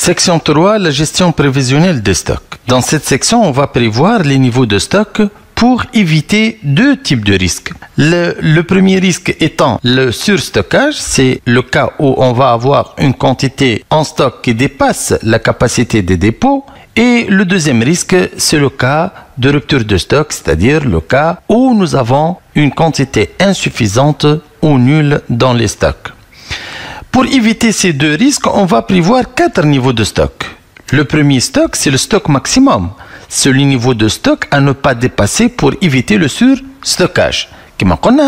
Section 3, la gestion prévisionnelle des stocks. Dans cette section, on va prévoir les niveaux de stock pour éviter deux types de risques. Le premier risque étant le surstockage, c'est le cas où on va avoir une quantité en stock qui dépasse la capacité des dépôts. Et le deuxième risque, c'est le cas de rupture de stock, c'est-à-dire le cas où nous avons une quantité insuffisante ou nulle dans les stocks. Pour éviter ces deux risques, on va prévoir 4 niveaux de stock. Le premier stock, c'est le stock maximum. C'est le niveau de stock à ne pas dépasser pour éviter le surstockage.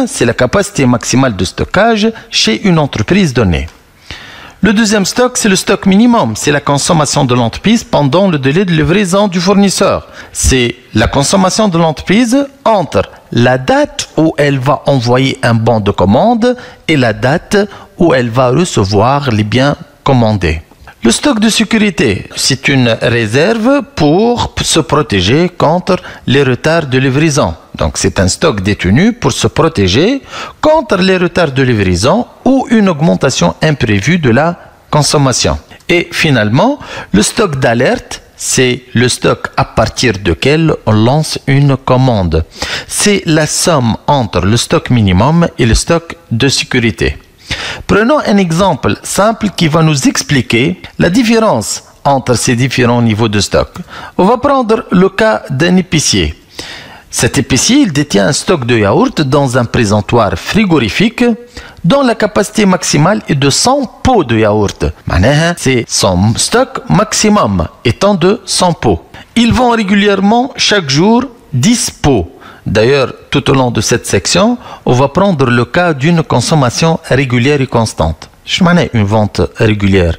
C'est la capacité maximale de stockage chez une entreprise donnée. Le deuxième stock, c'est le stock minimum. C'est la consommation de l'entreprise pendant le délai de livraison du fournisseur. C'est la consommation de l'entreprise entre la date où elle va envoyer un bon de commande et la date où elle va recevoir les biens commandés. Le stock de sécurité, c'est une réserve pour se protéger contre les retards de livraison. Donc, c'est un stock détenu pour se protéger contre les retards de livraison ou une augmentation imprévue de la consommation. Et finalement, le stock d'alerte, c'est le stock à partir duquel on lance une commande. C'est la somme entre le stock minimum et le stock de sécurité. Prenons un exemple simple qui va nous expliquer la différence entre ces différents niveaux de stock. On va prendre le cas d'un épicier. Cet épicier, il détient un stock de yaourt dans un présentoir frigorifique dont la capacité maximale est de 100 pots de yaourt. C'est son stock maximum étant de 100 pots. Il vend régulièrement chaque jour 10 pots. D'ailleurs, tout au long de cette section, on va prendre le cas d'une consommation régulière et constante. Je m'en une vente régulière.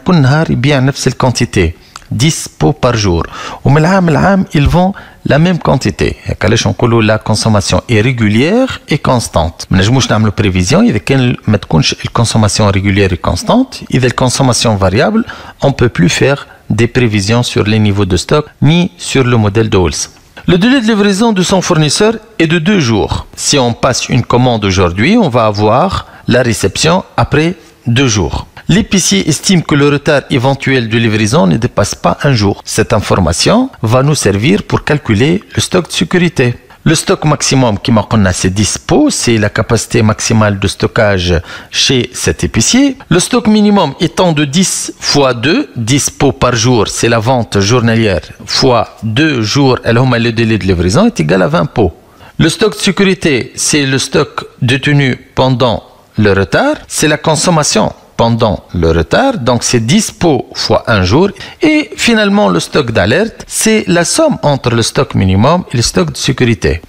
كل نهار يبيع نفس quantité, 10 pots par jour. ومن العام للعام, ils vendent la même quantité. علاش نقولوا la consommation est régulière et constante. ما نجموش نعملوا prévision إذا كان ما تكونش consommation régulière et constante. إذا consommation variable, on peut plus faire des prévisions sur les niveaux de stock ni sur le modèle de Olds. Le délai de livraison de son fournisseur est de 2 jours. Si on passe une commande aujourd'hui, on va avoir la réception après 2 jours. L'épicier estime que le retard éventuel de livraison ne dépasse pas un jour. Cette information va nous servir pour calculer le stock de sécurité. Le stock maximum qui m'a c'est 10 pots, c'est la capacité maximale de stockage chez cet épicier. Le stock minimum étant de 10 fois 2, 10 pots par jour, c'est la vente journalière, fois 2 jours, le délai de livraison est égal à 20 pots. Le stock de sécurité, c'est le stock détenu pendant le retard, c'est la consommation pendant le retard, donc c'est 10 pots fois 1 jour. Et finalement, le stock d'alerte, c'est la somme entre le stock minimum et le stock de sécurité.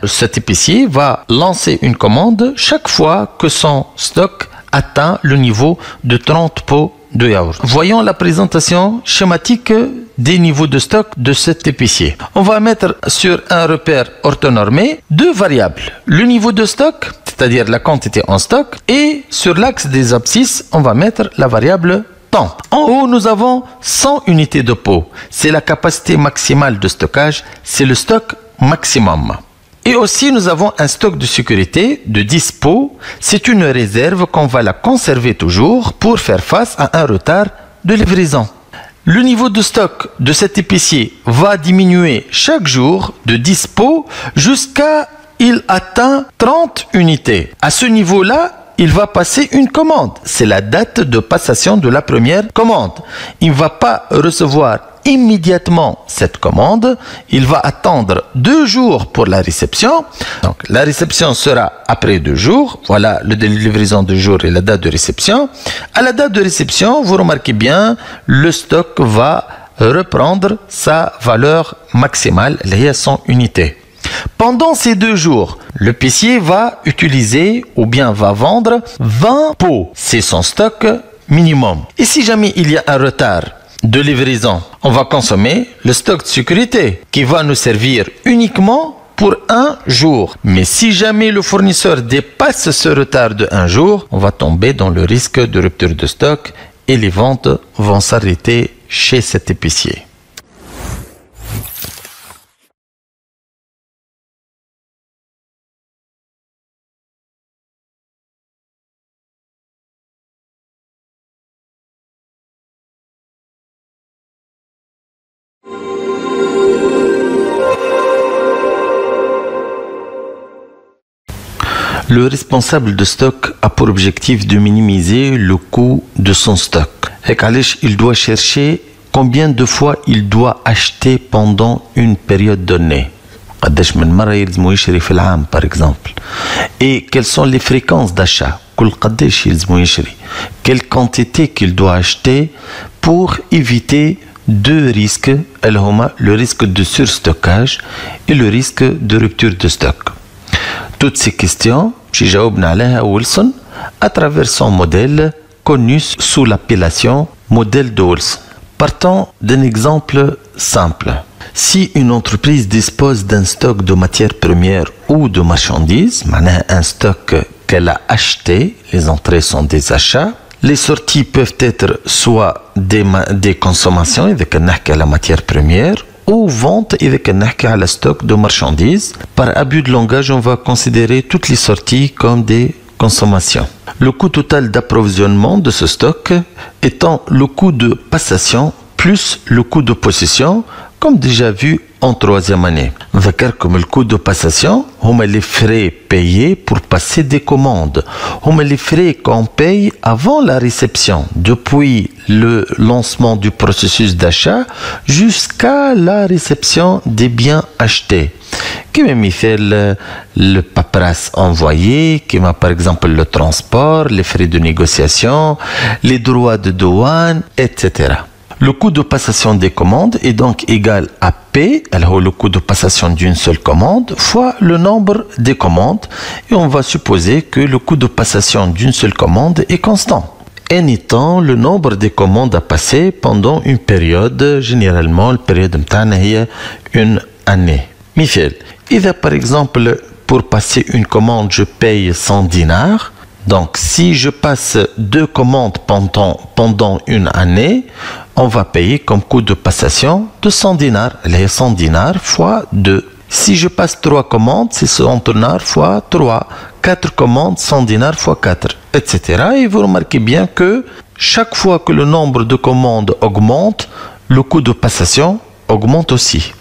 Cet épicier va lancer une commande chaque fois que son stock atteint le niveau de 30 pots de yaourt. Voyons la présentation schématique des niveaux de stock de cet épicier. On va mettre sur un repère orthonormé 2 variables. Le niveau de stock, c'est-à-dire la quantité en stock, et sur l'axe des abscisses, on va mettre la variable temps. En haut, nous avons 100 unités de pots. C'est la capacité maximale de stockage, c'est le stock maximum. Et aussi, nous avons un stock de sécurité de 10 pots. C'est une réserve qu'on va la conserver toujours pour faire face à un retard de livraison. Le niveau de stock de cet épicier va diminuer chaque jour de 10 pots jusqu'à il atteint 30 unités. À ce niveau-là, il va passer une commande. C'est la date de passation de la première commande. Il ne va pas recevoir immédiatement cette commande. Il va attendre 2 jours pour la réception. Donc, la réception sera après 2 jours. Voilà le délai de livraison de jour et la date de réception. À la date de réception, vous remarquez bien, le stock va reprendre sa valeur maximale, les 100 unités. Pendant ces 2 jours, l'épicier va utiliser ou bien va vendre 20 pots. C'est son stock minimum. Et si jamais il y a un retard de livraison, on va consommer le stock de sécurité qui va nous servir uniquement pour 1 jour. Mais si jamais le fournisseur dépasse ce retard de 1 jour, on va tomber dans le risque de rupture de stock et les ventes vont s'arrêter chez cet épicier. Le responsable de stock a pour objectif de minimiser le coût de son stock. Et il doit chercher combien de fois il doit acheter pendant une période donnée. Par exemple. Et quelles sont les fréquences d'achat? Quelle quantité qu'il doit acheter pour éviter deux risques, le risque de surstockage et le risque de rupture de stock. Toutes ces questions, j'ai répondu à Wilson à travers son modèle connu sous l'appellation modèle de Wilson. Partons d'un exemple simple. Si une entreprise dispose d'un stock de matières premières ou de marchandises, un stock qu'elle a acheté, les entrées sont des achats, les sorties peuvent être soit des consommations, avec la matière première, ou vente avec un stock de marchandises. Par abus de langage, on va considérer toutes les sorties comme des consommations. Le coût total d'approvisionnement de ce stock étant le coût de passation plus le coût de possession, comme déjà vu en troisième année. On va dire comme le coût de passation, on met les frais payés pour passer des commandes. On met les frais qu'on paye avant la réception, depuis le lancement du processus d'achat jusqu'à la réception des biens achetés. Qui m'a fait le paperasse envoyé, qui m'a par exemple le transport, les frais de négociation, les droits de douane, etc. Le coût de passation des commandes est donc égal à P, alors le coût de passation d'une seule commande, fois le nombre des commandes. Et on va supposer que le coût de passation d'une seule commande est constant. N étant le nombre des commandes à passer pendant une période, généralement la période est une année. Michel, par exemple, pour passer une commande, je paye 100 dinars. Donc, si je passe deux commandes pendant une année, on va payer comme coût de passation de 100 dinars. Les 100 dinars fois 2. Si je passe 3 commandes, c'est 100 dinars fois 3. 4 commandes, 100 dinars fois 4, etc. Et vous remarquez bien que chaque fois que le nombre de commandes augmente, le coût de passation augmente aussi.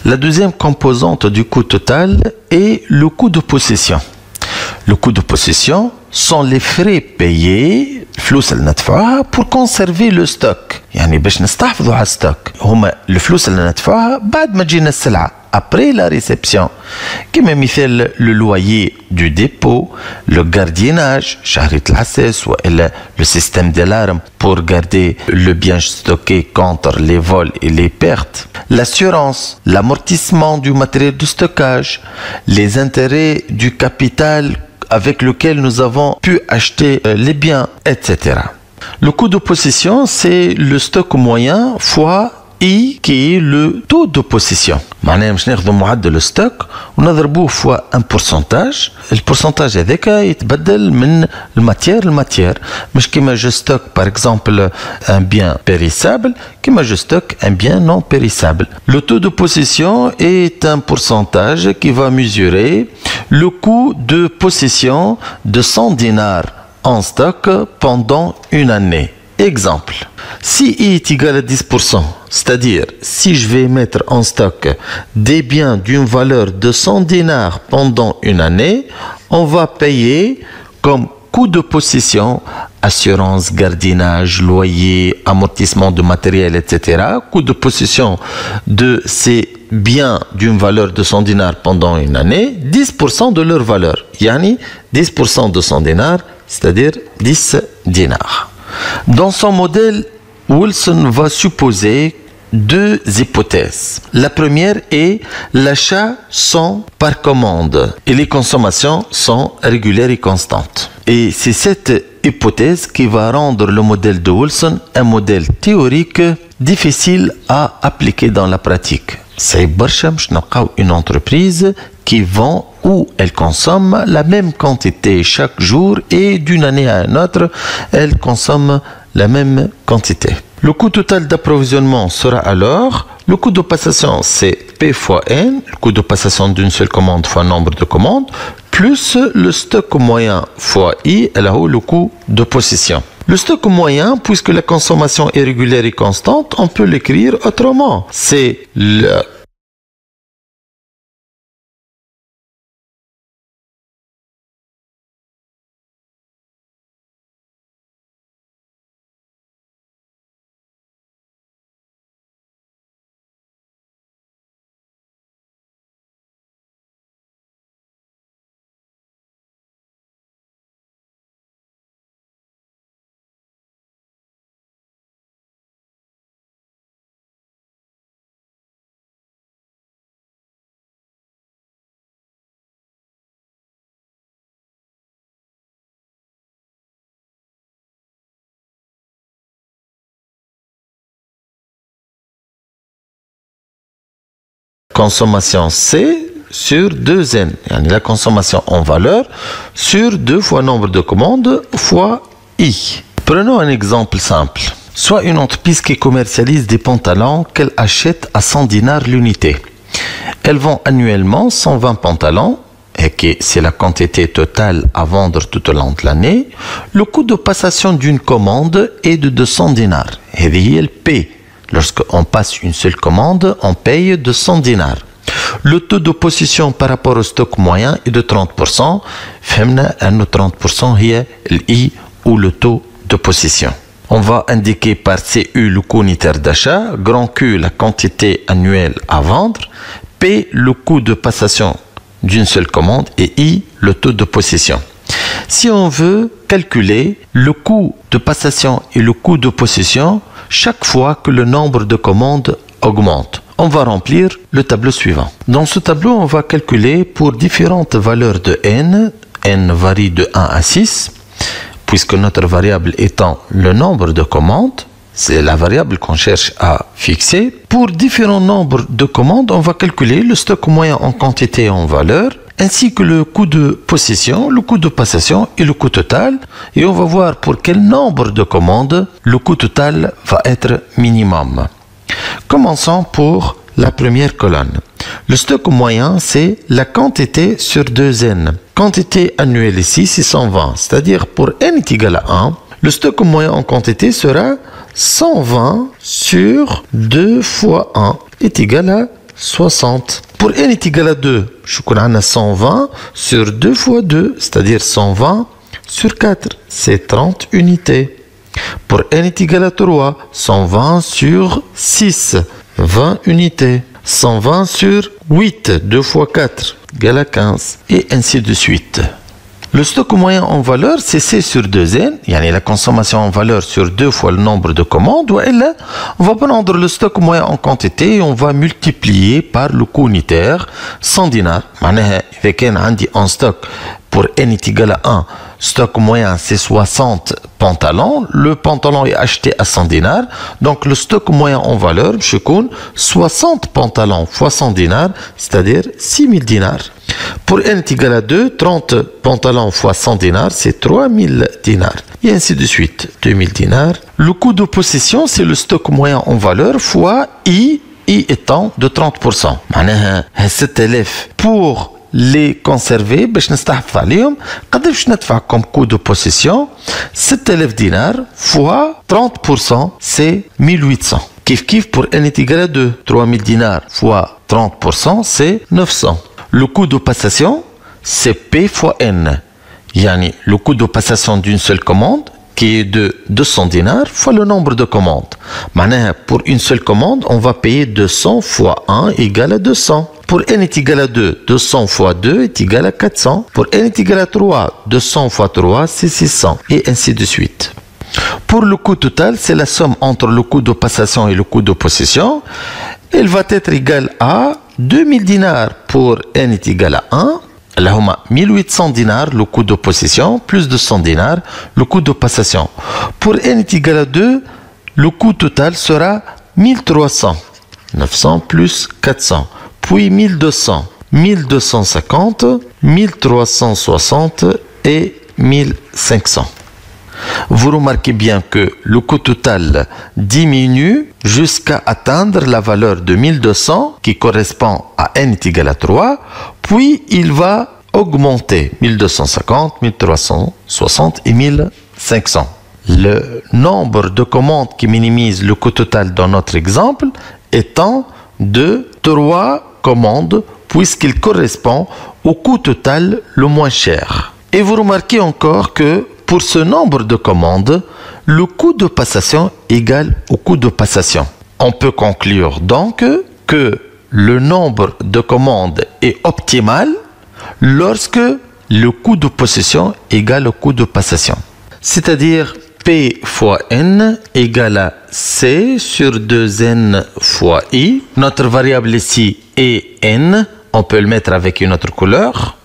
La deuxième composante du coût total est le coût de possession. Le coût de possession sont les frais payés pour conserver le stock. يعني باش نستحفظوا على الستوك هما الفلوس اللي ندفعوها بعد ما تجينا السلعة après la réception. كما مثال le loyer du dépôt, le gardiennage, شهرية العساس وإلا le système d'alarme pour garder le bien stocké contre les vols et les pertes, l'assurance, l'amortissement du matériel de stockage, les intérêts du capital avec lequel nous avons pu acheter les biens, etc. Le coût de possession, c'est le stock moyen fois I qui est le taux de possession. معناها باش ناخذوا معدل الستوك ونضربوه فوا ان pourcentage. البورسنتاج هذاك يتبدل من الماتير للماتير. مش كيما جو ستوك par exemple un bien périssable, كيما جو ستوك un bien non périssable. Le taux de possession est un pourcentage qui va mesurer le coût de possession de 100 dinars en stock pendant une année. Exemple, si I est égal à 10%, c'est-à-dire si je vais mettre en stock des biens d'une valeur de 100 dinars pendant une année, on va payer comme coût de possession, assurance, gardiennage, loyer, amortissement de matériel, etc. Coût de possession de ces biens d'une valeur de 100 dinars pendant une année, 10% de leur valeur. Yani 10% de 100 dinars, c'est-à-dire 10 dinars. Dans son modèle, Wilson va supposer deux hypothèses. La première est l'achat sont par commande et les consommations sont régulières et constantes. Et c'est cette hypothèse qui va rendre le modèle de Wilson un modèle théorique difficile à appliquer dans la pratique. C'est une entreprise qui vend ou elle consomme la même quantité chaque jour et d'une année à une autre, elle consomme la même quantité. Le coût total d'approvisionnement sera alors, le coût de passation c'est P fois N, le coût de passation d'une seule commande fois nombre de commandes, plus le stock moyen fois I, le coût de possession. Le stock moyen, puisque la consommation est régulière et constante, on peut l'écrire autrement. C'est le consommation C sur 2N. La consommation en valeur sur 2 fois nombre de commandes fois I. Prenons un exemple simple. Soit une entreprise qui commercialise des pantalons qu'elle achète à 100 dinars l'unité. Elle vend annuellement 120 pantalons et que c'est la quantité totale à vendre tout au long de l'année. Le coût de passation d'une commande est de 200 dinars. Et elle paie. Lorsqu'on passe une seule commande, on paye 200 dinars. Le taux de possession par rapport au stock moyen est de 30%. فهمنا أنه 30% هي الI ou le taux de possession. On va indiquer par CU le coût unitaire d'achat, grand Q la quantité annuelle à vendre, P le coût de passation d'une seule commande et I le taux de possession. Si on veut calculer le coût de passation et le coût de possession chaque fois que le nombre de commandes augmente, on va remplir le tableau suivant. Dans ce tableau, on va calculer pour différentes valeurs de n varie de 1 à 6, puisque notre variable étant le nombre de commandes, c'est la variable qu'on cherche à fixer. Pour différents nombres de commandes, on va calculer le stock moyen en quantité et en valeur, ainsi que le coût de possession, le coût de passation et le coût total. Et on va voir pour quel nombre de commandes le coût total va être minimum. Commençons pour la première colonne. Le stock moyen, c'est la quantité sur 2n. Quantité annuelle ici, c'est 120. C'est-à-dire pour n est égal à 1, le stock moyen en quantité sera 120 sur 2 fois 1 est égal à 60. Pour n est égal à 2, je connais 120 sur 2 fois 2, c'est-à-dire 120 sur 4, c'est 30 unités. Pour n est égal à 3, 120 sur 6, 20 unités. 120 sur 8, 2 fois 4, égale à 15, et ainsi de suite. Le stock moyen en valeur, c'est C sur 2N, la consommation en valeur sur 2 fois le nombre de commandes, ou là, on va prendre le stock moyen en quantité et on va multiplier par le coût unitaire, 100 dinars. Avec en stock, pour n est égal à 1, stock moyen c'est 60 pantalons, le pantalon est acheté à 100 dinars, donc le stock moyen en valeur, je compte 60 pantalons fois 100 dinars, c'est-à-dire 6000 dinars. Pour n est égal à 2, 30 pantalons fois 100 dinars, c'est 3000 dinars. Et ainsi de suite, 2000 dinars. Le coût de possession, c'est le stock moyen en valeur fois I étant de 30%. معناها 7000 pour les conserver باش نستحفظ عليهم قداش ندفع comme coût de possession 6000 dinars fois 30% c'est 1800. Kif pour n est égal à 2, 3000 dinars fois 30% c'est 900. Le coût de passation c'est P fois N. Le coût de passation d'une seule commande qui est de 200 dinars fois le nombre de commandes. Maintenant, pour une seule commande, on va payer 200 fois 1 égale à 200. Pour n est égal à 2, 200 fois 2 est égal à 400. Pour n est égal à 3, 200 fois 3, c'est 600. Et ainsi de suite. Pour le coût total, c'est la somme entre le coût de passation et le coût de possession. Elle va être égale à 2000 dinars pour n est égal à 1. Là, on a 1800 dinars, le coût de possession, plus 200 dinars, le coût de passation. Pour n est égal à 2, le coût total sera 1300. 900 plus 400. Puis 1200, 1250, 1360 et 1500. Vous remarquez bien que le coût total diminue jusqu'à atteindre la valeur de 1200 qui correspond à n est égal à 3, puis il va augmenter 1250, 1360 et 1500. Le nombre de commandes qui minimise le coût total dans notre exemple étant de 3 commandes puisqu'il correspond au coût total le moins cher. Et vous remarquez encore que pour ce nombre de commandes, le coût de passation égale au coût de passation. On peut conclure donc que le nombre de commandes est optimal lorsque le coût de possession égale au coût de passation. C'est-à-dire P fois N égale à C sur 2N fois I. Notre variable ici est N. On peut le mettre avec une autre couleur.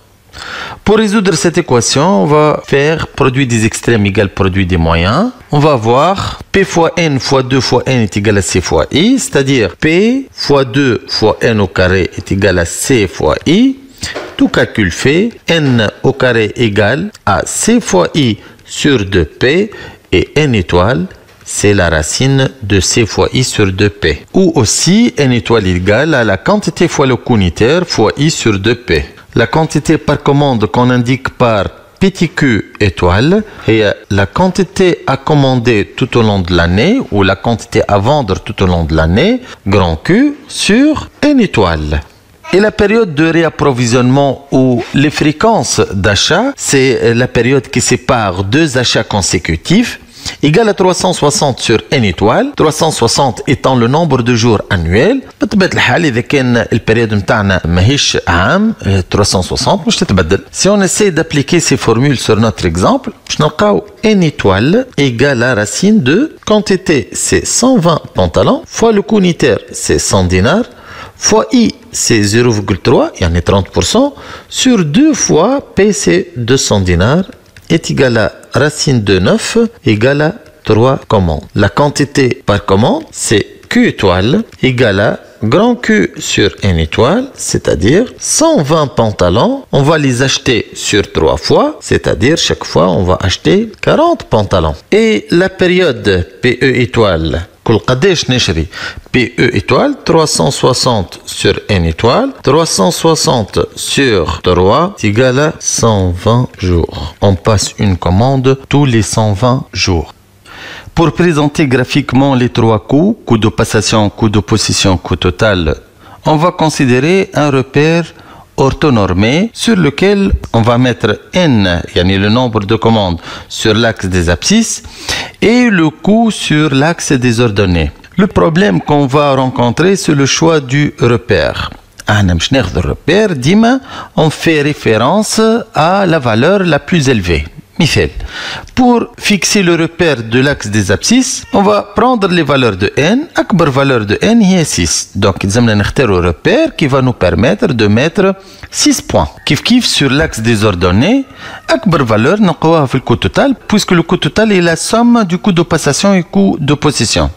Pour résoudre cette équation, on va faire produit des extrêmes égale produit des moyens. On va avoir P fois N fois 2 fois N est égal à C fois I, c'est-à-dire P fois 2 fois N au carré est égal à C fois I. Tout calcul fait, N au carré égale à C fois I sur 2P et N étoile, c'est la racine de C fois I sur 2P. Ou aussi, N étoile égale à la quantité fois le coût unitaire fois I sur 2P. La quantité par commande qu'on indique par petit q étoile et la quantité à commander tout au long de l'année ou la quantité à vendre tout au long de l'année, grand Q sur N étoile. Et la période de réapprovisionnement ou les fréquences d'achat, c'est la période qui sépare deux achats consécutifs, égale à 360 sur N étoile, 360 étant le nombre de jours annuels. بطبيعة الحال إذا كان البريود متاعنا ماهيش عام 360 مش تتبدل. Si on essaie d'appliquer ces formules sur notre exemple, باش نلقاو N étoile égale à racine de quantité c'est 120 pantalons fois le coût unitaire c'est 100 dinars fois I c'est 0,3 يعني 30% sur 2 fois P c'est 200 dinars est égal à racine de 9 égale à 3 commandes. La quantité par commande, c'est Q étoile égale à grand Q sur N étoile, c'est-à-dire 120 pantalons. On va les acheter sur 3 fois, c'est-à-dire chaque fois on va acheter 40 pantalons. Et la période PE étoile, كل قداش نشري PE étoile 360 sur N étoile 360 sur 3 est égal à 120 jours. On passe une commande tous les 120 jours. Pour présenter graphiquement les trois coûts, coût de passation, coût de possession, coût total, on va considérer un repère orthonormé sur lequel on va mettre N, yani le nombre de commandes sur l'axe des abscisses et le coût sur l'axe des ordonnées. Le problème qu'on va rencontrer, c'est le choix du repère. repère, on fait référence à la valeur la plus élevée. Michel. Pour fixer le repère de l'axe des abscisses, on va prendre les valeurs de n. La valeur de n est 6. Donc, nous allons choisir un repère qui va nous permettre de mettre 6 points. Kif sur l'axe des ordonnées, la valeur nous le coût total, puisque le coût total est la somme du coût de passation et coût de possession.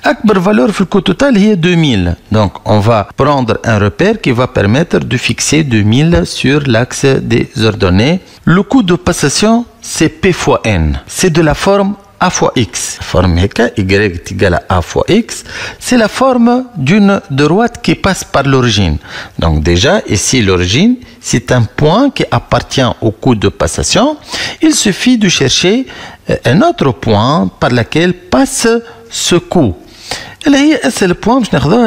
La valeur du coût total est 2000. Donc, on va prendre un repère qui va permettre de fixer 2000 sur l'axe des ordonnées. Le coût de passation, c'est P fois N. C'est de la forme A fois X. Forme Y est égale à A fois X. C'est la forme d'une droite qui passe par l'origine. Donc déjà, ici, l'origine, c'est un point qui appartient au coût de passation. Il suffit de chercher un autre point par lequel passe ce coût. C'est le point,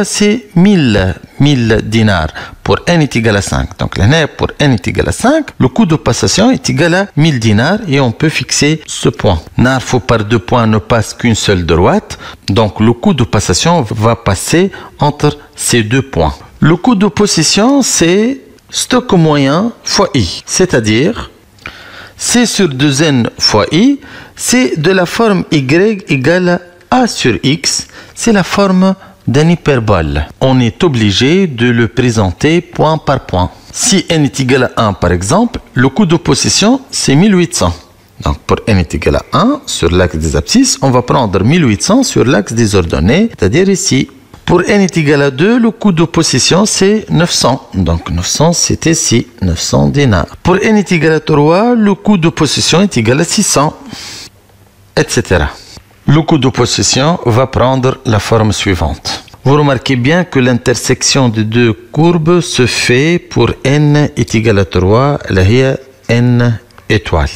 c'est 1000 dinars pour n est égal à 5. Donc là, pour n est égal à 5, le coût de passation est égal à 1000 dinars et on peut fixer ce point. Narfo par deux points ne passe qu'une seule droite, donc le coût de passation va passer entre ces deux points. Le coût de possession, c'est stock moyen fois I, c'est-à-dire C sur 2n fois I, c'est de la forme Y égale à A sur X, c'est la forme d'un hyperbole. On est obligé de le présenter point par point. Si n est égal à 1 par exemple, le coût de possession c'est 1800. Donc pour n est égal à 1 sur l'axe des abscisses, on va prendre 1800 sur l'axe des ordonnées, c'est-à-dire ici. Pour n est égal à 2, le coût de possession c'est 900. Donc 900 c'est ici, 900 dinars. Pour n est égal à 3, le coût de possession est égal à 600, etc. Le coût de possession va prendre la forme suivante. Vous remarquez bien que l'intersection des deux courbes se fait pour n est égal à 3, là il y a n étoile.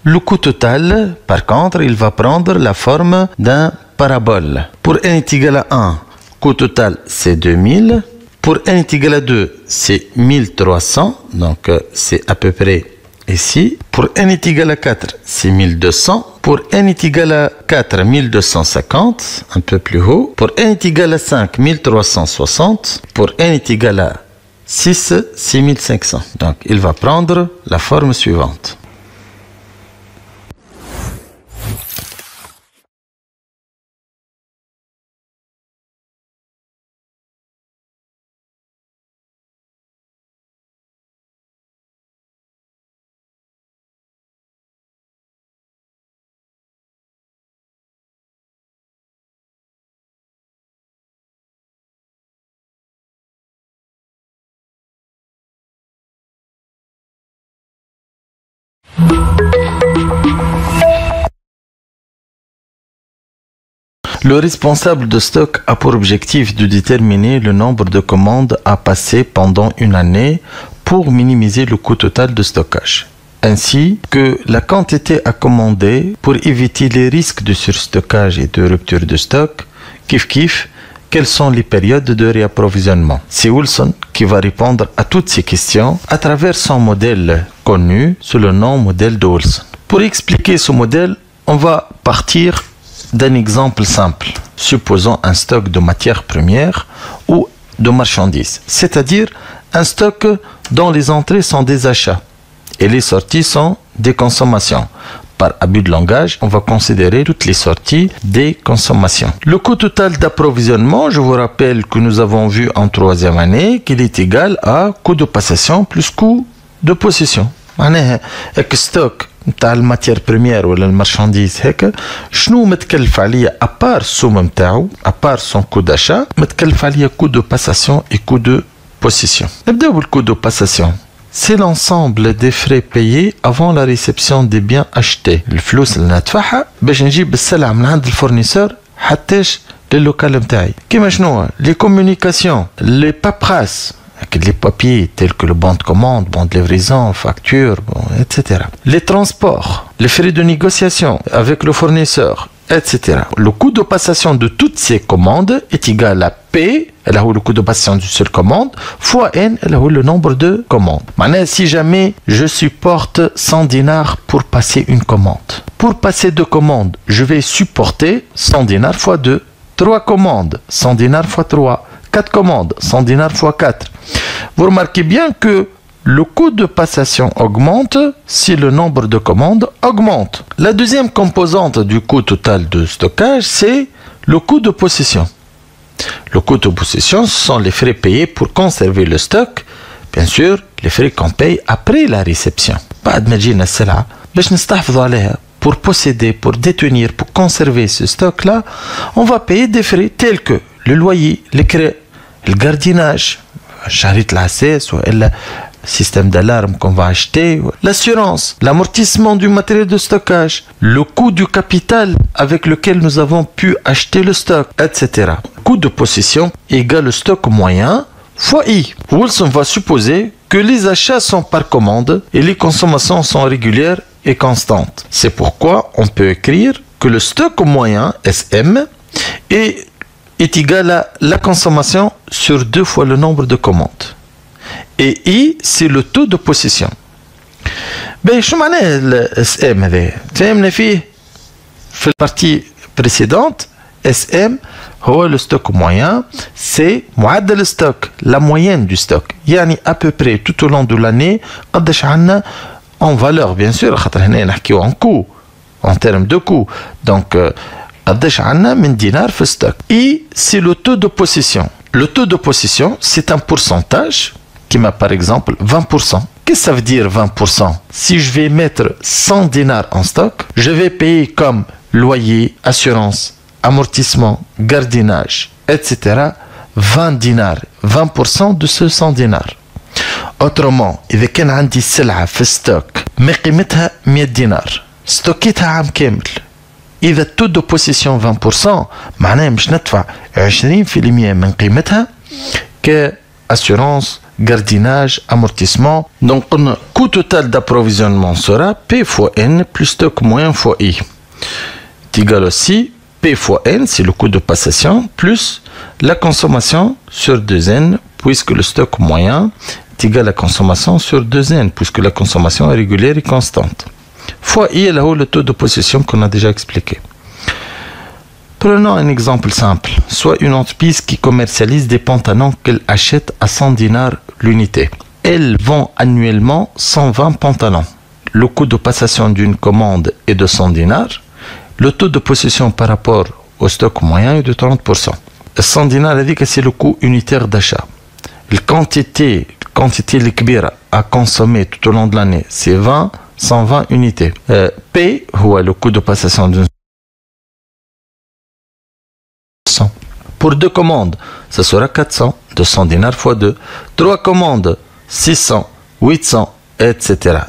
Le coût total, par contre, il va prendre la forme d'un parabole. Pour n est égal à 1, coût total c'est 2000. Pour n est égal à 2, c'est 1300. Donc c'est à peu près ici. Pour n est égal à 4, c'est 1200. Pour n est égal à 4, 1250, un peu plus haut. Pour n est égal à 5, 1360. Pour n est égal à 6, 6500. Donc il va prendre la forme suivante. Le responsable de stock a pour objectif de déterminer le nombre de commandes à passer pendant une année pour minimiser le coût total de stockage, ainsi que la quantité à commander pour éviter les risques de surstockage et de rupture de stock. Kif, quelles sont les périodes de réapprovisionnement? C'est Wilson qui va répondre à toutes ces questions à travers son modèle connu sous le nom modèle de Wilson. Pour expliquer ce modèle, on va partir d'un exemple simple. Supposons un stock de matières premières ou de marchandises, c'est-à-dire un stock dont les entrées sont des achats et les sorties sont des consommations. Par abus de langage, on va considérer toutes les sorties des consommations. Le coût total d'approvisionnement, je vous rappelle que nous avons vu en troisième année qu'il est égal à coût de passation plus coût de possession. معناها stock نتاع الماتير بريمير ولا المارشانديز هكا شنو متكلف عليا ابار السوم نتاعو ابار سون كو داشا متكلف عليا كو دو باساسيون اي كو دو بوسيسيون. نبداو بالكو دو باساسيون. C'est l'ensemble des frais payés avant la réception des biens achetés. الفلوس اللي ندفعها باش نجيب السلعة من عند الفورنيسور حتىش للوكال نتاعي. كيما شنو les communications, les paperasses, les papiers tels que le bon de commande, bon de livraison, facture, etc. Les transports, les frais de négociation avec le fournisseur, etc. Le coût de passation de toutes ces commandes est égal à P, le coût de passation d'une seule commande, fois N, le nombre de commandes. Maintenant, si jamais je supporte 100 dinars pour passer une commande. Pour passer 2 commandes, je vais supporter 100 dinars fois 2. 3 commandes, 100 dinars fois 3. 4 commandes, 100 dinars fois 4. Vous remarquez bien que le coût de passation augmente si le nombre de commandes augmente. La deuxième composante du coût total de stockage, c'est le coût de possession. Le coût de possession, ce sont les frais payés pour conserver le stock. Bien sûr, les frais qu'on paye après la réception. بعد ما تجينا السلعة باش نستحفظوا عليها. Pour posséder, pour détenir, pour conserver ce stock-là, on va payer des frais tels que le loyer, les crédits, le gardiennage, charrette l'ACS ou le système d'alarme qu'on va acheter, l'assurance, l'amortissement du matériel de stockage, le coût du capital avec lequel nous avons pu acheter le stock, etc. Coût de possession égale le stock moyen fois I. Wilson va supposer que les achats sont par commande et les consommations sont régulières et constantes. C'est pourquoi on peut écrire que le stock moyen, SM, est égal à la consommation sur 2 fois le nombre de commandes. Et I, c'est le taux de possession. Ben, شو معناه ال SM هذا؟ فهمنا فيه في البارتي précédente. SM هو le stock moyen, c'est معدل stock, la moyenne du stock. يعني à peu près tout au long de l'année قداش عندنا en valeur bien sûr خاطر هنا نحكيو en coût, en termes de coût. Donc قداش عندنا من دينار في stock. Et c'est le taux de possession. Le taux de possession, c'est un pourcentage qui m'a par exemple 20%. Qu'est-ce que ça veut dire 20%? Si je vais mettre 100 dinars en stock, je vais payer comme loyer, assurance, amortissement, gardiennage, etc. 20 dinars, 20% de ce 100 dinars. Autrement, إذا كان عندي سلعة في stock ما قيمتها 100 دينار ستوكيتها عام كامل، إذا التو دو بوسيسيون 20% معناها مش ندفع 20% من قيمتها كأسيورانس gardiennage, amortissement. Donc, le coût total d'approvisionnement sera P fois N plus stock moyen fois I. C'est égal aussi P fois N, c'est le coût de passation, plus la consommation sur 2N, puisque le stock moyen est égal à la consommation sur 2N, puisque la consommation est régulière et constante. Fois I, là-haut, le taux de possession qu'on a déjà expliqué. Prenons un exemple simple. Soit une entreprise qui commercialise des pantalons qu'elle achète à 100 dinars l'unité. Elle vend annuellement 120 pantalons. Le coût de passation d'une commande est de 100 dinars. Le taux de possession par rapport au stock moyen est de 30%. 100 dinars, c'est le coût unitaire d'achat. La quantité l'ikbira à consommer tout au long de l'année, c'est 120 unités. P, le coût de passation d'une pour 2 commandes, ça sera 400, 200 dinars fois 2. 3 commandes, 600, 800, etc.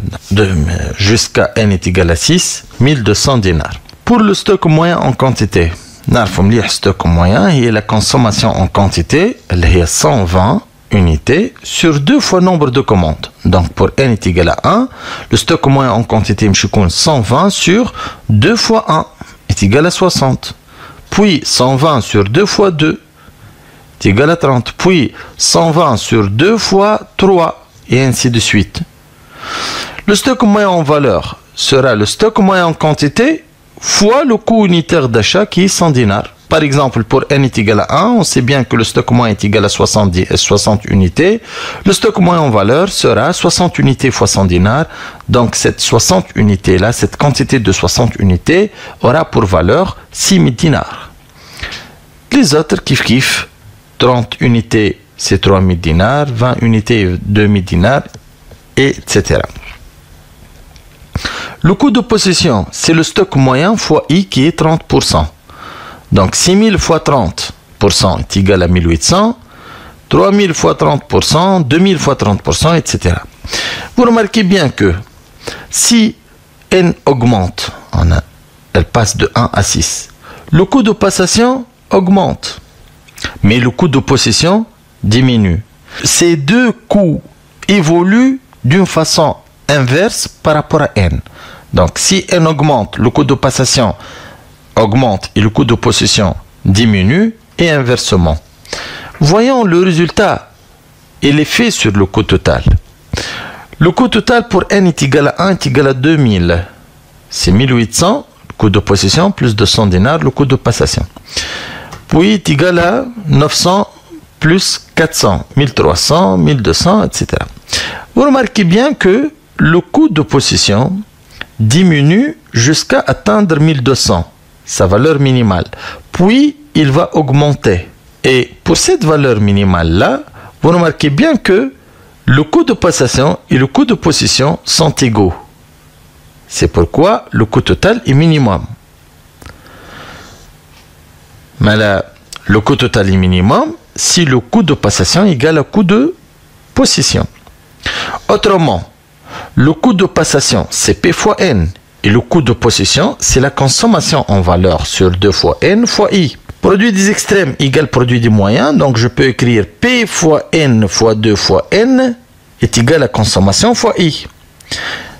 Jusqu'à n est égal à 6, 1200 dinars. Pour le stock moyen en quantité, le stock moyen et la consommation en quantité, elle est 120 unités sur 2 fois nombre de commandes. Donc pour n est égal à 1, le stock moyen en quantité, 120 sur 2 fois 1 est égal à 60. Puis 120 sur 2 fois 2 est égal à 30. Puis 120 sur 2 fois 3 et ainsi de suite. Le stock moyen en valeur sera le stock moyen en quantité fois le coût unitaire d'achat qui est 100 dinars. Par exemple, pour n est égal à 1, on sait bien que le stock moyen est égal à 60 unités. Le stock moyen en valeur sera 60 unités fois 100 dinars. Donc, cette 60 unités-là, cette quantité de 60 unités aura pour valeur 6000 dinars. Les autres, kiff, 30 unités, c'est 3000 dinars, 20 unités, 2000 dinars, etc. Le coût de possession, c'est le stock moyen fois I qui est 30%. Donc 6000 fois 30% est égal à 1800, 3000 fois 30%, 2000 fois 30%, etc. Vous remarquez bien que si n augmente, elle passe de 1 à 6, le coût de passation augmente, mais le coût de possession diminue. Ces deux coûts évoluent d'une façon inverse par rapport à n. Donc si n augmente, le coût de passation augmente et le coût de possession diminue et inversement. Voyons le résultat et l'effet sur le coût total. Le coût total pour n est égal à 1 est égal à 2000. C'est 1800, le coût de possession, plus 200 dinars, le coût de passation. Puis est égal à 900 plus 400, 1300, 1200, etc. Vous remarquez bien que le coût de possession diminue jusqu'à atteindre 1200. Sa valeur minimale. Puis, il va augmenter. Et pour cette valeur minimale-là, vous remarquez bien que le coût de passation et le coût de possession sont égaux. C'est pourquoi le coût total est minimum. Mais là, le coût total est minimum si le coût de passation est égal au coût de possession. Autrement, le coût de passation, c'est P fois N. Et le coût de possession, c'est la consommation en valeur sur 2 fois N fois I. Produit des extrêmes égale produit des moyens. Donc, je peux écrire P fois N fois 2 fois N est égal à consommation fois I.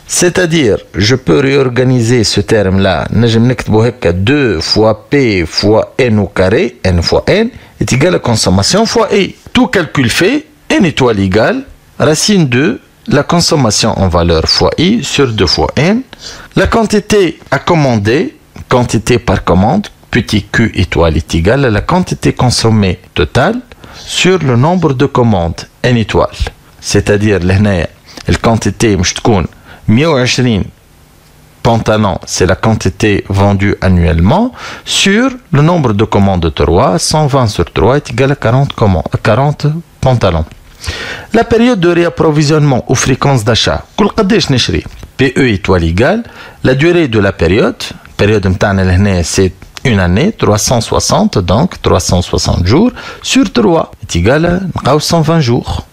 C'est-à-dire, je peux réorganiser ce terme-là. 2 fois P fois N au carré, N fois N, est égal à consommation fois I. Tout calcul fait, N étoile égale racine de la consommation en valeur fois I sur 2 fois N. La quantité à commander, quantité par commande, petit q étoile est égal à la quantité consommée totale sur le nombre de commandes, N étoile. C'est-à-dire, la quantité, 120 pantalons, c'est la quantité vendue annuellement, sur le nombre de commandes de 3, 120 sur 3 est égal à 40 pantalons. La période de réapprovisionnement ou fréquence d'achat, PE étoile égale la durée de la période c'est une année, 360, donc 360 jours, sur 3 est égal à 120 jours.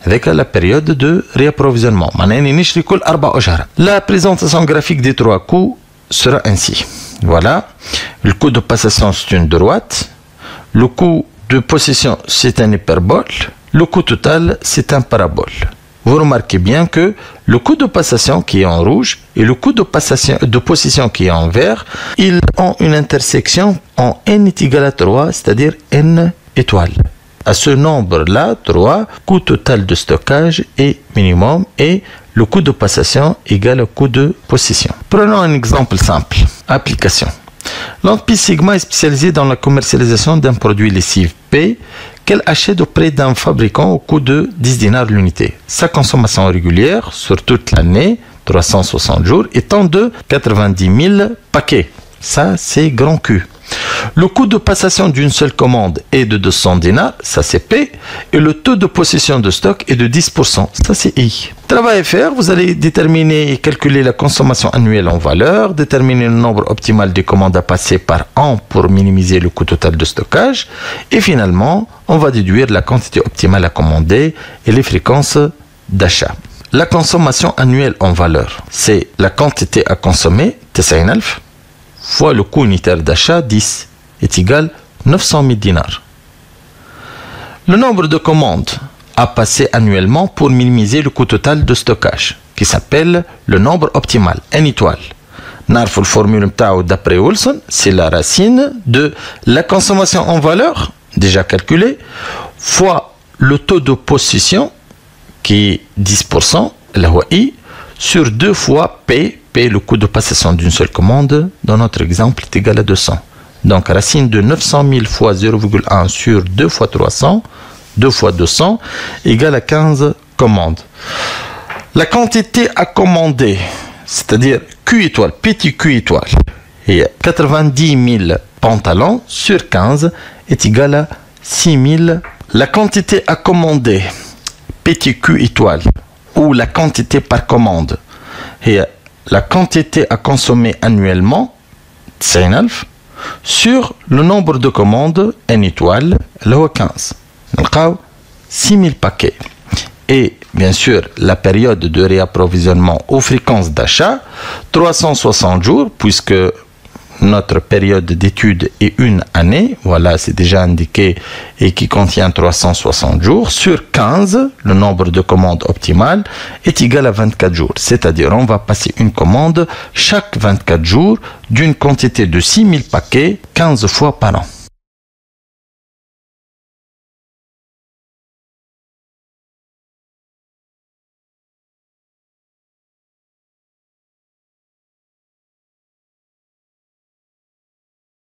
Avec la période de réapprovisionnement. La présentation graphique des 3 coûts sera ainsi. Voilà. Le coût de passation, c'est une droite. Le coût de possession, c'est un hyperbole. le coût total, c'est un parabole. Vous remarquez bien que le coût de passation qui est en rouge et le coût de possession qui est en vert, ils ont une intersection en n est égal à 3, c'est-à-dire n étoiles. À ce nombre-là, 3, coût total de stockage est minimum et le coût de passation égale au coût de possession. Prenons un exemple simple. Application. L'entreprise Sigma est spécialisée dans la commercialisation d'un produit lessive P qu'elle achète auprès d'un fabricant au coût de 10 dinars l'unité. Sa consommation régulière sur toute l'année, 360 jours, étant de 90 000 paquets. Ça, c'est grand Q. Le coût de passation d'une seule commande est de 200 dinars, ça c'est P, et le taux de possession de stock est de 10%, ça c'est I. Travail à faire, vous allez déterminer et calculer la consommation annuelle en valeur, déterminer le nombre optimal de commandes à passer par an pour minimiser le coût total de stockage, et finalement, on va déduire la quantité optimale à commander et les fréquences d'achat. La consommation annuelle en valeur, c'est la quantité à consommer, 90,000, fois le coût unitaire d'achat, 10, est égal à 900 000 dinars. Le nombre de commandes à passer annuellement pour minimiser le coût total de stockage, qui s'appelle le nombre optimal, n étoile. Narfou le formule d'après Wilson, c'est la racine de la consommation en valeur, déjà calculée, fois le taux de possession, qui est 10%, la I, sur 2 fois P, le coût de passation d'une seule commande, dans notre exemple, est égal à 200. Donc, racine de 900 000 fois 0,1 sur 2 fois 300, 2 fois 200, égale à 15 commandes. La quantité à commander, c'est-à-dire Q étoile, petit Q étoile, et 90 000 pantalons sur 15 est égal à 6 000. La quantité à commander, petit Q étoile, ou la quantité par commande, et la quantité à consommer annuellement, 90,000, sur le nombre de commandes, n étoile, le 15. Donc, 6000 paquets. Et bien sûr, la période de réapprovisionnement aux fréquences d'achat, 360 jours, puisque notre période d'étude est une année, voilà, c'est déjà indiqué, et qui contient 360 jours, sur 15, le nombre de commandes optimales est égal à 24 jours. C'est-à-dire, on va passer une commande chaque 24 jours d'une quantité de 6000 paquets 15 fois par an.